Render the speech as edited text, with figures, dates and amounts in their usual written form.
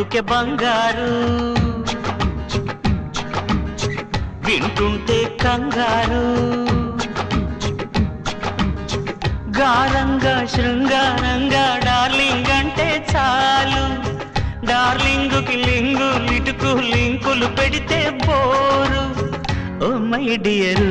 బతుకే బంగారు వింటుంటే కంగారు గారంగా శృంగారంగా డార్లింగ్ అంటే చాలు డార్లింగుకి లింగు లిటుకు లింకులు పెడితే బోరు ఓ మై డియరు